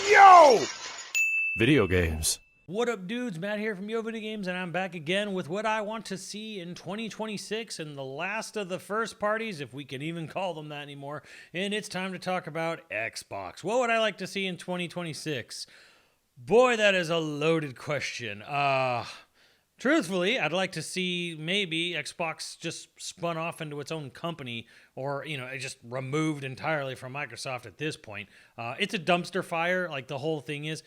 Yo! Video games. What up, dudes? Matt here from YoVideogames, and I'm back again with what I want to see in 2026 and the last of the first parties, if we can even call them that anymore. And it's time to talk about Xbox. What would I like to see in 2026? Boy, that is a loaded question. Truthfully, I'd like to see maybe Xbox just spun off into its own company, or, it just removed entirely from Microsoft at this point. It's a dumpster fire, like the whole thing is.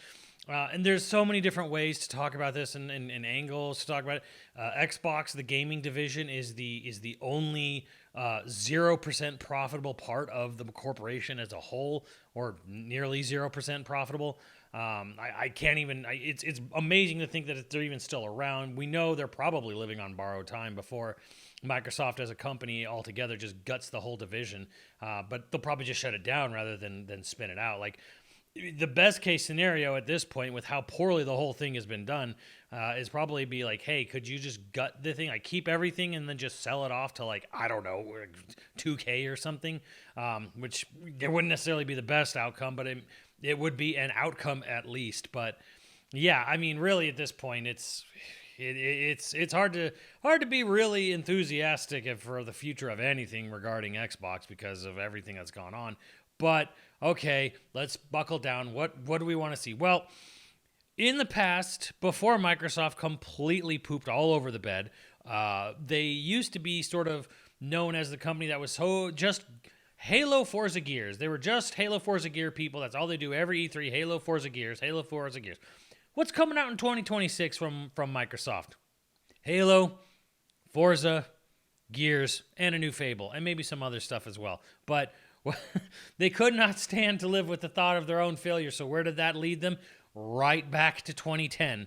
And there's so many different ways to talk about this and angles to talk about it. Xbox, the gaming division, is the only 0% profitable part of the corporation as a whole, or nearly 0% profitable. I can't even. It's amazing to think that they're even still around. We know they're probably living on borrowed time before Microsoft as a company altogether just guts the whole division. But they'll probably just shut it down rather than spin it out. Like, the best case scenario at this point, with how poorly the whole thing has been done, is probably be like, hey, could you just gut the thing? Like, keep everything and then just sell it off to, like, I don't know, 2K or something, which it wouldn't necessarily be the best outcome, but it would be an outcome at least. But yeah, I mean, really at this point, it's hard to be really enthusiastic for the future of anything regarding Xbox because of everything that's gone on. But okay, let's buckle down. What do we want to see? Well, in the past, before Microsoft completely pooped all over the bed, they used to be sort of known as the company that was so just Halo, Forza, Gears. They were just Halo, Forza, Gear people. That's all they do every E3. Halo, Forza, Gears. Halo, Forza, Gears. What's coming out in 2026 from Microsoft? Halo, Forza, Gears, and a new Fable, and maybe some other stuff as well. But they could not stand to live with the thought of their own failure. So where did that lead them? Right back to 2010.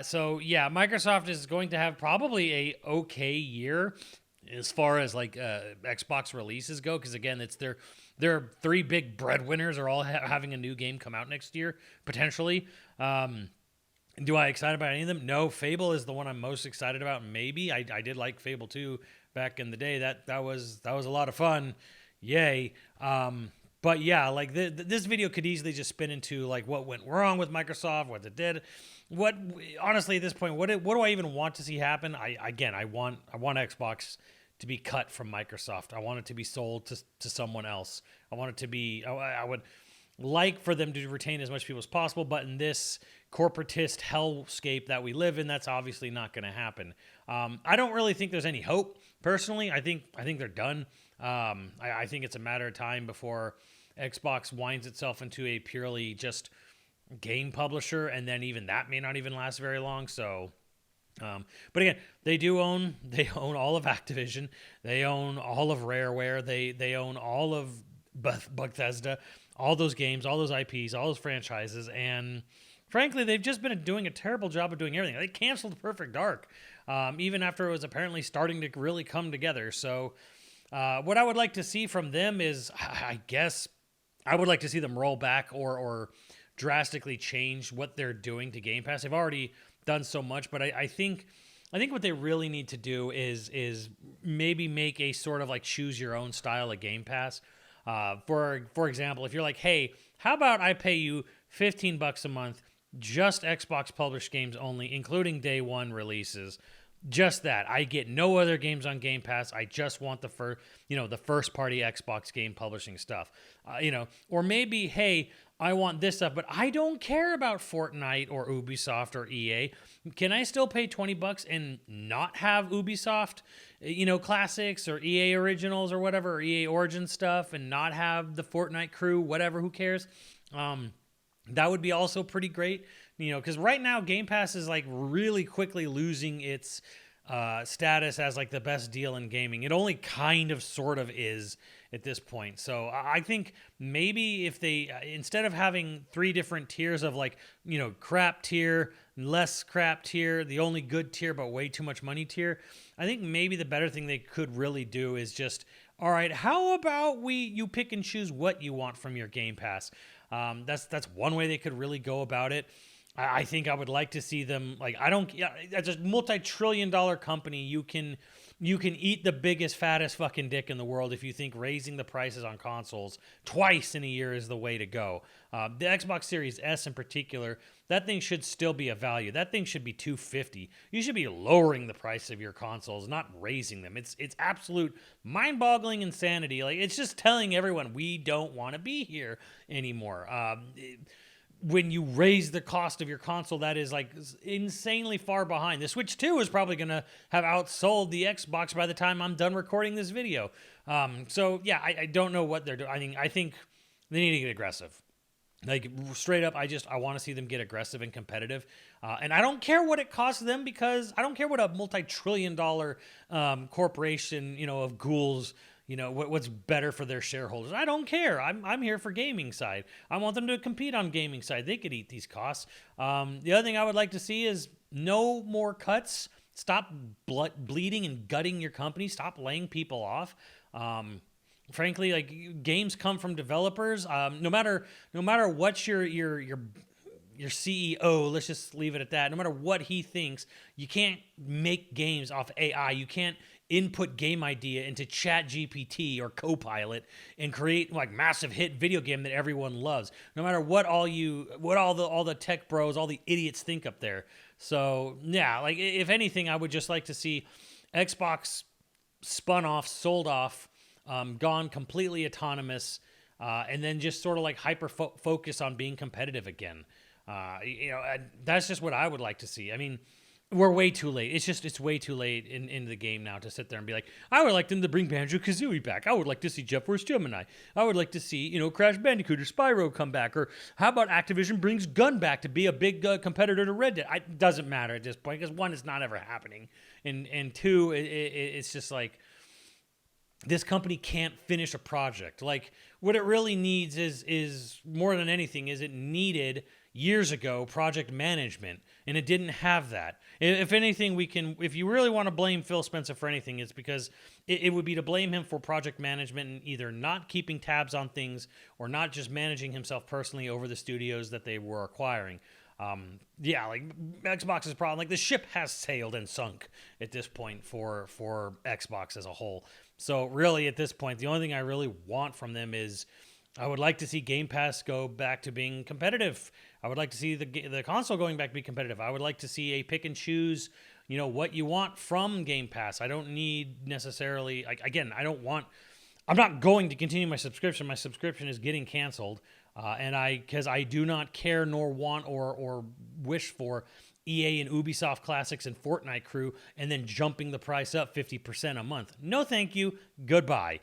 So yeah, Microsoft is going to have probably a okay year as far as like Xbox releases go, because again, it's their three big breadwinners are all having a new game come out next year potentially. Do I excited about any of them? No. Fable is the one I'm most excited about. Maybe I did like Fable 2 back in the day. That was a lot of fun. Yay. But yeah, like this video could easily just spin into like what went wrong with Microsoft, what they did. What honestly at this point, what do I even want to see happen? I want Xbox to be cut from Microsoft. I want it to be sold to someone else. I want it to be. I would like for them to retain as much people as possible, but in this corporatist hellscape that we live in, that's obviously not going to happen. I don't really think there's any hope. Personally, I think they're done. I think it's a matter of time before Xbox winds itself into a purely just game publisher, and then even that may not even last very long. So, but again, they own all of Activision, they own all of Rareware, they own all of Bethesda, all those games, all those IPs, all those franchises, and frankly, they've just been doing a terrible job of doing everything. They canceled Perfect Dark, even after it was apparently starting to really come together. So, what I would like to see from them is, I guess, I would like to see them roll back or drastically change what they're doing to Game Pass. They've already done so much, but I think what they really need to do is maybe make a sort of like choose your own style of Game Pass. For example, if you're like, hey, how about I pay you $15 a month, just Xbox published games only, including day one releases. Just that. I get no other games on Game Pass. I just want the first party Xbox game publishing stuff. Or maybe, hey, I want this stuff, but I don't care about Fortnite or Ubisoft or EA. Can I still pay $20 and not have Ubisoft, classics or EA originals or whatever, or EA Origin stuff, and not have the Fortnite crew, whatever, who cares? That would be also pretty great, because right now Game Pass is like really quickly losing its status as like the best deal in gaming. It only kind of sort of is at this point. So I think maybe if they, instead of having three different tiers of like, crap tier, less crap tier, the only good tier but way too much money tier, I think maybe the better thing they could really do is just, all right, how about you pick and choose what you want from your Game Pass? That's one way they could really go about it. I think I would like to see them like I don't yeah, as a multi-trillion-dollar company, you can eat the biggest fattest fucking dick in the world if you think raising the prices on consoles twice in a year is the way to go. The Xbox Series S in particular, that thing should still be a value. That thing should be $250. You should be lowering the price of your consoles, not raising them. It's absolute mind-boggling insanity. Like it's just telling everyone we don't want to be here anymore. When you raise the cost of your console, that is like insanely far behind. The Switch 2 is probably going to have outsold the Xbox by the time I'm done recording this video. So yeah, I don't know what they're doing. I think they need to get aggressive. Like straight up, I want to see them get aggressive and competitive. And I don't care what it costs them because I don't care what a multi-trillion-dollar corporation, of ghouls, what's better for their shareholders. I don't care. I'm here for gaming side. I want them to compete on gaming side. They could eat these costs. The other thing I would like to see is no more cuts. Stop bleeding and gutting your company. Stop laying people off. Frankly, like games come from developers. No matter what your CEO, let's just leave it at that. No matter what he thinks, you can't make games off AI. You can't input game idea into Chat GPT or Copilot and create like massive hit video game that everyone loves. No matter what all the tech bros, all the idiots think up there. So yeah, like if anything, I would just like to see Xbox spun off, sold off, gone completely autonomous, and then just sort of like hyper focus on being competitive again. That's just what I would like to see. I mean, we're way too late. It's way too late in the game now to sit there and be like, I would like them to bring Banjo-Kazooie back. I would like to see Jet Force Gemini. I would like to see, Crash Bandicoot or Spyro come back. Or how about Activision brings Gun back to be a big competitor to Red Dead? It doesn't matter at this point because one, it's not ever happening. And two, it's just like, this company can't finish a project. Like what it really needs is more than anything is it needed years ago project management, and it didn't have that. If anything, if you really want to blame Phil Spencer for anything, it's because it would be to blame him for project management and either not keeping tabs on things or not just managing himself personally over the studios that they were acquiring. Like Xbox's problem, like the ship has sailed and sunk at this point for Xbox as a whole. So really at this point, the only thing I really want from them is I would like to see Game Pass go back to being competitive. I would like to see the console going back to be competitive. I would like to see a pick and choose, what you want from Game Pass. I don't need necessarily, I'm not going to continue my subscription. My subscription is getting canceled. Because I do not care nor want or wish for EA and Ubisoft Classics and Fortnite crew and then jumping the price up 50% a month. No, thank you. Goodbye.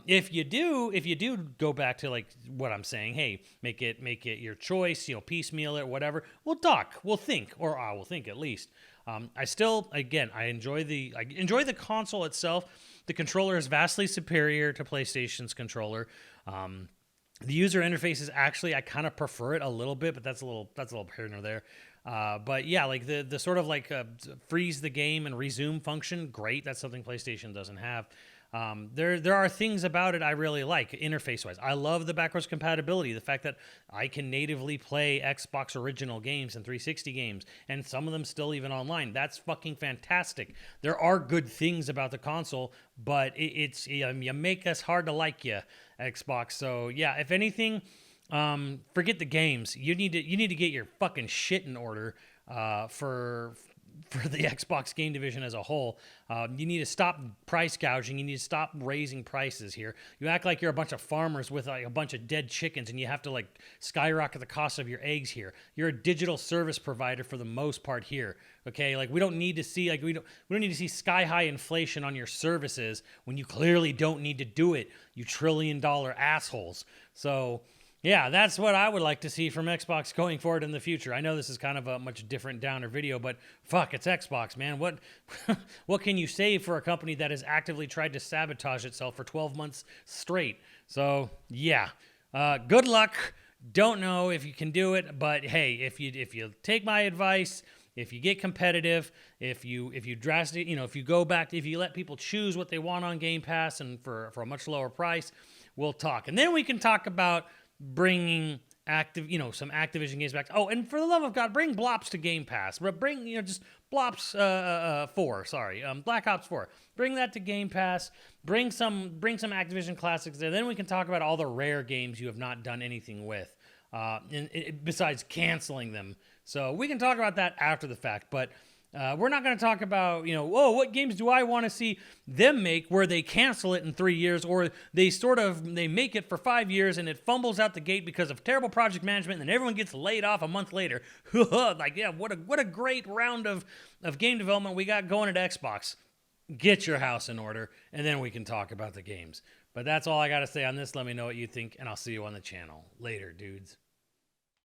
If you do go back to like what I'm saying, hey, make it your choice, piecemeal it, whatever. We'll talk, we'll think, or I will think at least. I enjoy the console itself. The controller is vastly superior to PlayStation's controller. The user interface is actually, I kind of prefer it a little bit, but that's a little here nor there. But yeah, like the sort of like freeze the game and resume function, great. That's something PlayStation doesn't have. There are things about it I really like interface-wise. I love the backwards compatibility, the fact that I can natively play Xbox original games and 360 games, and some of them still even online. That's fucking fantastic. There are good things about the console, but it's you make us hard to like you, Xbox. So yeah, if anything, forget the games. You need to get your fucking shit in order for the Xbox game division as a whole. You need to stop price gouging. You need to stop raising prices here. You act like you're a bunch of farmers with like a bunch of dead chickens and you have to like skyrocket the cost of your eggs here. You're a digital service provider for the most part here. Okay, like we don't need to see we don't need to see sky high inflation on your services when you clearly don't need to do it, you $1 trillion assholes. So yeah, that's what I would like to see from Xbox going forward in the future. I know this is kind of a much different downer video, but fuck, it's Xbox, man. What what can you say for a company that has actively tried to sabotage itself for 12 months straight? So yeah, good luck. Don't know if you can do it, but hey, if you take my advice, if you get competitive, if you drastically, if you go back, if you let people choose what they want on Game Pass and for a much lower price, we'll talk, and then we can talk about bringing some Activision games back. Oh, and for the love of God, bring Blops to Game Pass. Bring, just Blops 4, sorry. Black Ops 4. Bring that to Game Pass. Bring some Activision classics there. Then we can talk about all the rare games you have not done anything with, besides canceling them. So we can talk about that after the fact, but we're not going to talk about, what games do I want to see them make where they cancel it in 3 years, or they make it for 5 years and it fumbles out the gate because of terrible project management and then everyone gets laid off a month later. What a great round of game development we got going at Xbox. Get your house in order, and then we can talk about the games. But that's all I got to say on this. Let me know what you think, and I'll see you on the channel. Later, dudes.